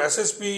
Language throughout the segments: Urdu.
SSP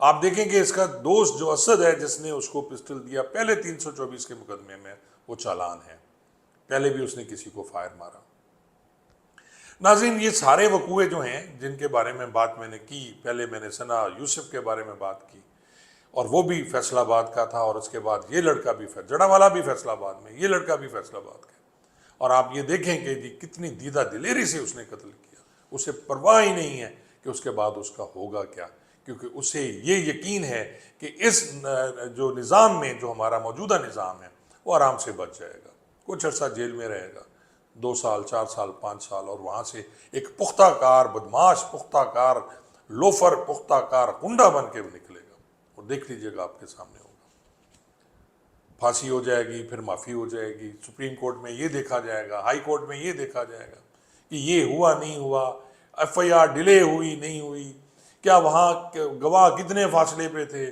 آپ دیکھیں کہ اس کا دوست جو اسد ہے جس نے اس کو پسٹل دیا، پہلے 324 کے مقدمے میں وہ چالان ہے، پہلے بھی اس نے کسی کو فائر مارا۔ ناظرین، یہ سارے وقوعے جو ہیں جن کے بارے میں بات میں نے کی، پہلے میں نے ثنا یوسف کے بارے میں بات کی، اور وہ بھی فیصل آباد کا تھا، اور اس کے بعد یہ لڑکا بھی جڑا والا بھی فیصل آباد میں، یہ لڑکا بھی فیصل آباد کا، اور آپ یہ دیکھیں کہ جی کتنی دیدہ دلیری سے اس نے قتل کیا، اسے پرواہ ہی نہیں ہے کہ اس کے بعد اس کا ہوگا کیا، کیونکہ اسے یہ یقین ہے کہ اس جو نظام میں، جو ہمارا موجودہ نظام ہے، وہ آرام سے بچ جائے گا، کچھ عرصہ جیل میں رہے گا، 2 سال 4 سال 5 سال، اور وہاں سے ایک پختہ کار بدماش، پختہ کار لوفر، پختہ کار غنڈہ بن کے نکلے گا، اور دیکھ لیجئے گا آپ کے سامنے ہوگا، پھانسی ہو جائے گی، پھر معافی ہو جائے گی، سپریم کورٹ میں یہ دیکھا جائے گا، ہائی کورٹ میں یہ دیکھا جائے گا کہ یہ ہوا نہیں ہوا، ایف آئی آر ڈیلے ہوئی نہیں ہوئی، کیا وہاں گواہ کتنے فاصلے پہ تھے،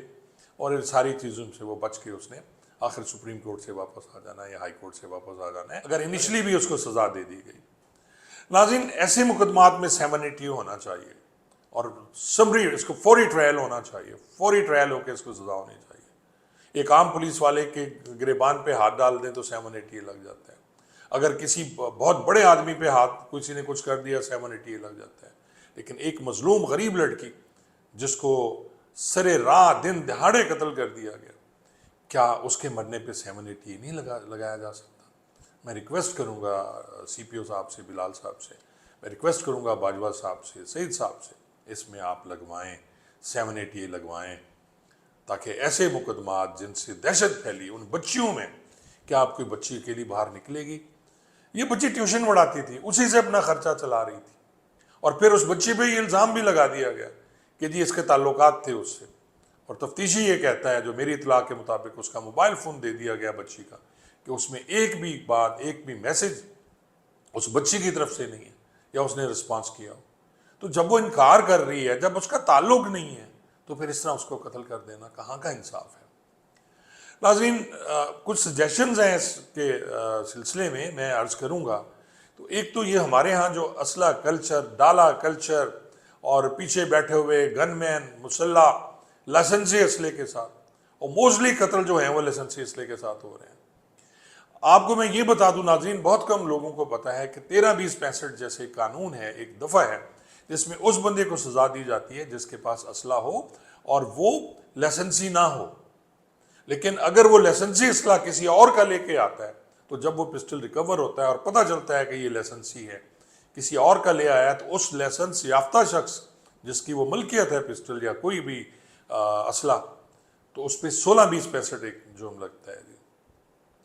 اور ان ساری چیزوں سے وہ بچ کے اس نے آخر سپریم کورٹ سے واپس آ جانا ہے یا ہائی کورٹ سے واپس آ جانا ہے، اگر انیشلی بھی اس کو سزا دے دی گئی۔ ناظرین، ایسے مقدمات میں سیمنیٹی ہونا چاہیے، اور سمری، اس کو فوری ٹرائل ہونا چاہیے، فوری ٹرائل ہو کے اس کو سزا ہونی چاہیے۔ ایک عام پولیس والے کے گریبان پہ ہاتھ ڈال دیں تو 780 لگ جاتا ہے، اگر کسی بہت بڑے آدمی پہ ہاتھ کسی نے کچھ کر دیا 780 لگ جاتا ہے، لیکن ایک مظلوم غریب لڑکی جس کو سرے راہ دن دہاڑے قتل کر دیا گیا، کیا اس کے مرنے پہ 780 نہیں لگایا جا سکتا؟ میں ریکویسٹ کروں گا سی پی او صاحب سے، بلال صاحب سے، میں ریکویسٹ کروں گا باجوہ صاحب سے، سعید صاحب سے، اس میں آپ لگوائیں 780 لگوائیں، تاکہ ایسے مقدمات جن سے دہشت پھیلی ان بچیوں میں، کیا آپ کوئی بچی اکیلی باہر نکلے گی؟ یہ بچی ٹیوشن پڑھاتی تھی، اسی سے اپنا خرچہ چلا رہی تھی، اور پھر اس بچی پہ یہ الزام بھی لگا دیا گیا کہ جی اس کے تعلقات تھے اس سے، اور تفتیشی یہ کہتا ہے، جو میری اطلاع کے مطابق، اس کا موبائل فون دے دیا گیا بچی کا، کہ اس میں ایک بھی بات، ایک بھی میسج اس بچی کی طرف سے نہیں ہے یا اس نے رسپانس کیا ہو۔ تو جب وہ انکار کر رہی ہے، جب اس کا تعلق نہیں ہے، تو پھر اس طرح اس کو قتل کر دینا کہاں کا انصاف ہے؟ ناظرین، کچھ سجیشنز ہیں اس کے سلسلے میں عرض کروں گا۔ تو ایک تو یہ ہمارے ہاں جو اسلحہ کلچر، ڈالا کلچر، اور پیچھے بیٹھے ہوئے گن مین مسلح لائسنسی اسلحے کے ساتھ، اور موسٹلی قتل جو ہیں وہ لائسنسی اسلحے کے ساتھ ہو رہے ہیں۔ آپ کو میں یہ بتا دوں ناظرین، بہت کم لوگوں کو پتا ہے کہ 13-20-65 جیسے قانون ہے، ایک دفعہ ہے جس میں اس بندے کو سزا دی جاتی ہے جس کے پاس اسلحہ ہو اور وہ لائسنسی نہ ہو، لیکن اگر وہ لائسنسی اسلحہ کسی اور کا لے کے آتا ہے تو جب وہ پسٹل ریکور ہوتا ہے اور پتہ چلتا ہے کہ یہ لائسنسی ہے، کسی اور کا لے آیا، تو اس لائسنس یافتہ شخص جس کی وہ ملکیت ہے پسٹل یا کوئی بھی اسلحہ، تو اس پہ 16-20-65 ایک جرم لگتا ہے۔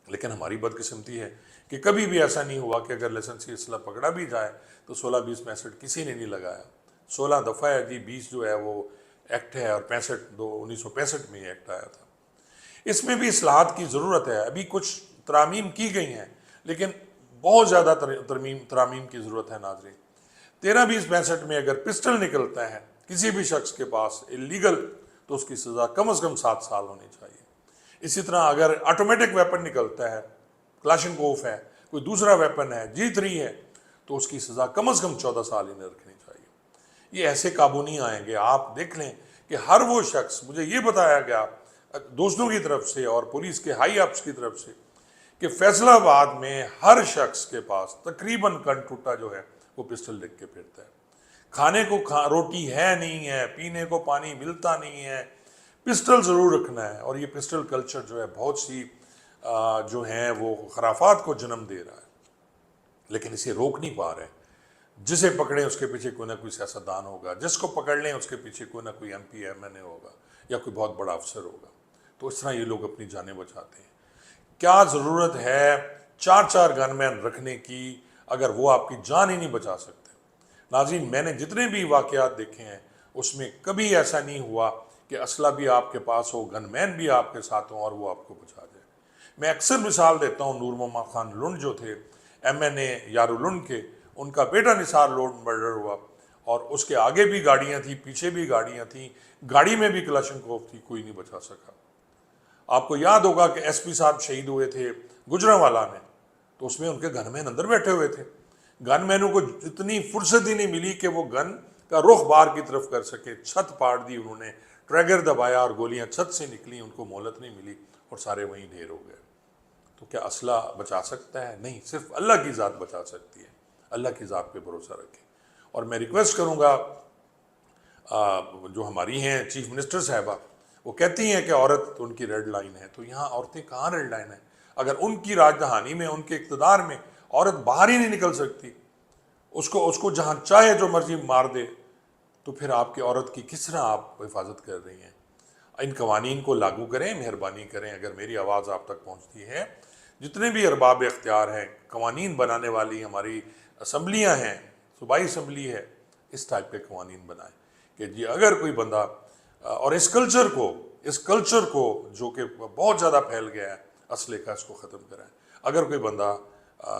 لیکن ہماری بدقسمتی ہے کہ کبھی بھی ایسا نہیں ہوا کہ اگر لائسنسی اسلحہ پکڑا بھی جائے تو 16-20-65 کسی نے نہیں لگایا۔ 16 دفعہ ہے جی، 20 جو ہے وہ ایکٹ ہے، اور 1965 میں یہ ایکٹ آیا تھا۔ اس میں بھی اصلاحات کی ضرورت ہے، ابھی کچھ ترامیم کی گئی ہیں لیکن بہت زیادہ ترامیم کی ضرورت ہے ناظرین۔ 13-20-65 میں اگر پسٹل نکلتا ہے کسی بھی شخص کے پاس اللیگل، تو اس کی سزا کم از کم 7 سال ہونی چاہیے۔ اسی طرح اگر آٹومیٹک ویپن نکلتا ہے، کلاشنکوف ہے، کوئی دوسرا ویپن ہے، G3 ہے، تو اس کی سزا کم از کم 14 سال انہیں رکھنی چاہیے۔ یہ ایسے قابو نہیں آئیں گے۔ آپ دیکھ لیں کہ ہر وہ شخص، مجھے یہ بتایا گیا دوستوں کی طرف سے اور پولیس کے ہائی اپس کی طرف سے، کہ فیصل آباد میں ہر شخص کے پاس تقریباً کن ٹوٹا جو ہے وہ پسٹل لے کے پھرتا ہے۔ کھانے کو روٹی ہے نہیں ہے، پینے کو پانی ملتا نہیں ہے، پسٹل ضرور رکھنا ہے، اور یہ پسٹل کلچر جو ہے بہت سی جو ہیں وہ خرافات کو جنم دے رہا ہے، لیکن اسے روک نہیں پا رہے۔ جسے پکڑیں اس کے پیچھے کوئی نہ کوئی سیاستدان ہوگا، جس کو پکڑ لیں اس کے پیچھے کوئی نہ کوئی MP MNA ہوگا یا کوئی بہت بڑا افسر ہوگا، تو اس طرح یہ لوگ اپنی جانیں بچاتے ہیں۔ کیا ضرورت ہے 4 گن مین رکھنے کی اگر وہ آپ کی جان ہی نہیں بچا سکتے؟ ناظرین، میں نے جتنے بھی واقعات دیکھے ہیں اس میں کبھی ایسا نہیں ہوا کہ اسلحہ بھی آپ کے پاس ہو، گن مین بھی آپ کے ساتھ ہوں اور وہ آپ کو بچا جائے۔ میں اکثر مثال دیتا ہوں، نور محمد خان لنڈ جو تھے MNA یارو لنڈ کے، ان کا بیٹا نثار لنڈ مرڈر ہوا، اور اس کے آگے بھی گاڑیاں تھیں، پیچھے بھی گاڑیاں تھیں، گاڑی میں بھی کلاشنکوف تھی، کوئی نہیں بچا سکا۔ آپ کو یاد ہوگا کہ SP صاحب شہید ہوئے تھے گجرانوالہ میں، تو اس میں ان کے گن مین اندر بیٹھے ہوئے تھے، گن مینوں کو اتنی فرصت ہی نہیں ملی کہ وہ گن کا رخ باہر کی طرف کر سکے، چھت پاڑ دی انہوں نے، ٹریگر دبایا اور گولیاں چھت سے نکلی، ان کو مہلت نہیں ملی اور سارے وہیں ڈھیر ہو گئے۔ تو کیا اسلحہ بچا سکتا ہے؟ نہیں، صرف اللہ کی ذات بچا سکتی ہے۔ اللہ کی ذات پہ بھروسہ رکھیں۔ اور میں ریکویسٹ کروں گا، جو ہماری ہیں چیف منسٹر صاحبہ، وہ کہتی ہیں کہ عورت ان کی ریڈ لائن ہے، تو یہاں عورتیں کہاں ریڈ لائن ہیں؟ اگر ان کی راج دہانی میں، ان کے اقتدار میں عورت باہر ہی نہیں نکل سکتی، اس کو جہاں چاہے جو مرضی مار دے، تو پھر آپ کی عورت کی کس طرح آپ حفاظت کر رہی ہیں؟ ان قوانین کو لاگو کریں، مہربانی کریں۔ اگر میری آواز آپ تک پہنچتی ہے، جتنے بھی ارباب اختیار ہیں، قوانین بنانے والی ہماری اسمبلیاں ہیں، صوبائی اسمبلی ہے، اس ٹائپ کے قوانین بنائیں کہ جی اگر کوئی بندہ، اور اس کلچر کو جو کہ بہت زیادہ پھیل گیا ہے اسلحے کا، اس کو ختم کرائیں۔ اگر کوئی بندہ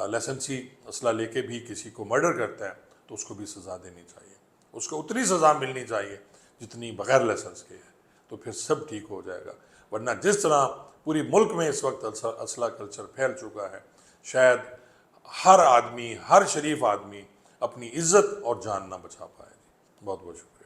لائسنسی اسلحہ لے کے بھی کسی کو مرڈر کرتا ہے تو اس کو بھی سزا دینی چاہیے، اس کو اتنی سزا ملنی چاہیے جتنی بغیر لائسنس کے ہے، تو پھر سب ٹھیک ہو جائے گا۔ ورنہ جس طرح پوری ملک میں اس وقت اسلحہ کلچر پھیل چکا ہے، شاید ہر آدمی، ہر شریف آدمی اپنی عزت اور جان نہ بچا پائے۔ بہت بہت شکریہ۔